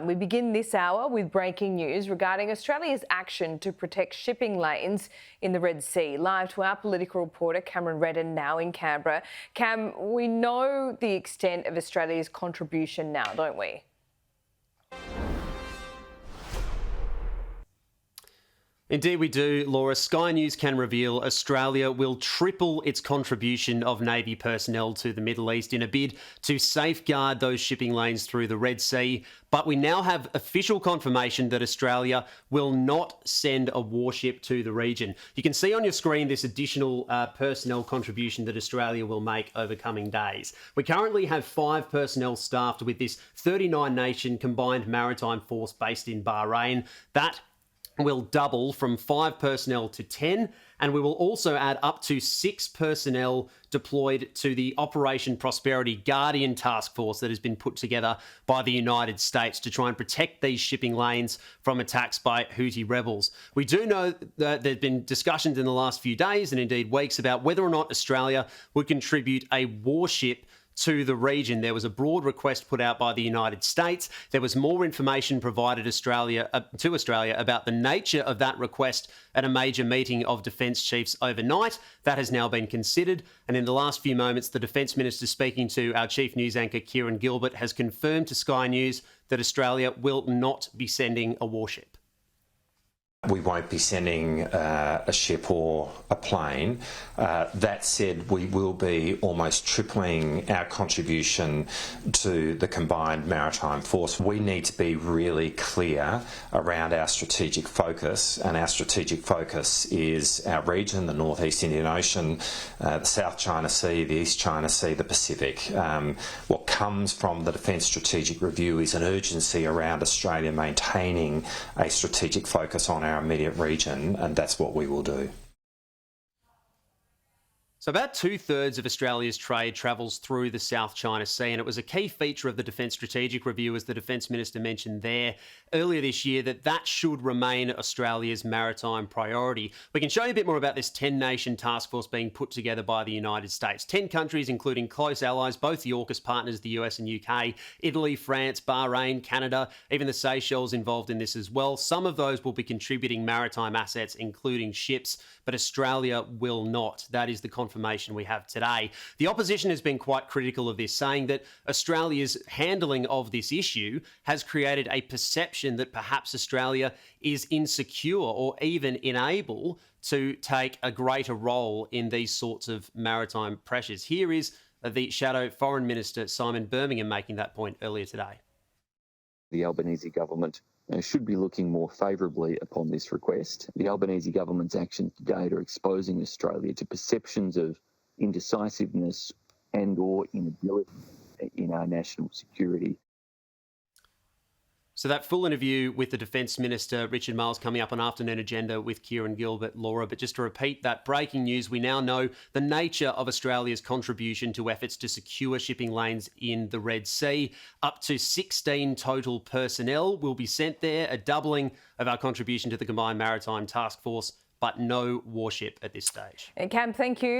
We begin this hour with breaking news regarding Australia's action to protect shipping lanes in the Red Sea. Live to our political reporter Cameron Redden now in Canberra. Cam, we know the extent of Australia's contribution now, don't we? Indeed we do, Laura. Sky News can reveal Australia will triple its contribution of Navy personnel to the Middle East in a bid to safeguard those shipping lanes through the Red Sea. But we now have official confirmation that Australia will not send a warship to the region. You can see on your screen this additional personnel contribution that Australia will make over coming days. We currently have 5 personnel staffed with this 39-nation Combined Maritime Force based in Bahrain. That will double from 5 personnel to 10, and we will also add up to 6 personnel deployed to the Operation Prosperity Guardian task force that has been put together by the United States to try and protect these shipping lanes from attacks by Houthi rebels. We do know that there have been discussions in the last few days and indeed weeks about whether or not Australia would contribute a warship to the region. There was a broad request put out by the United States. There was more information provided to Australia about the nature of that request at a major meeting of Defence Chiefs overnight. That has now been considered. And in the last few moments, the Defence Minister, speaking to our Chief News anchor, Kieran Gilbert, has confirmed to Sky News that Australia will not be sending a warship. We won't be sending a ship or a plane. That said, we will be almost tripling our contribution to the Combined Maritime Force. We need to be really clear around our strategic focus, and our strategic focus is our region, the North East Indian Ocean, the South China Sea, the East China Sea, the Pacific. What comes from the Defence Strategic Review is an urgency around Australia maintaining a strategic focus on our immediate region, and that's what we will do. So about 2/3 of Australia's trade travels through the South China Sea, and it was a key feature of the Defence Strategic Review, as the Defence Minister mentioned there earlier this year, that should remain Australia's maritime priority. We can show you a bit more about this 10-nation task force being put together by the United States. 10 countries, including close allies, both the AUKUS partners, the US and UK, Italy, France, Bahrain, Canada, even the Seychelles involved in this as well. Some of those will be contributing maritime assets, including ships, but Australia will not. That is the confirmation we have today. The opposition has been quite critical of this, saying that Australia's handling of this issue has created a perception that perhaps Australia is insecure or even unable to take a greater role in these sorts of maritime pressures. Here is the Shadow Foreign Minister Simon Birmingham making that point earlier today. The Albanese government should be looking more favourably upon this request. The Albanese government's actions to date are exposing Australia to perceptions of indecisiveness and or inability in our national security. So that full interview with the Defence Minister, Richard Marles, coming up on Afternoon Agenda with Kieran Gilbert, Laura. But just to repeat that breaking news, we now know the nature of Australia's contribution to efforts to secure shipping lanes in the Red Sea. Up to 16 total personnel will be sent there, a doubling of our contribution to the Combined Maritime Task Force, but no warship at this stage. And Cam, thank you.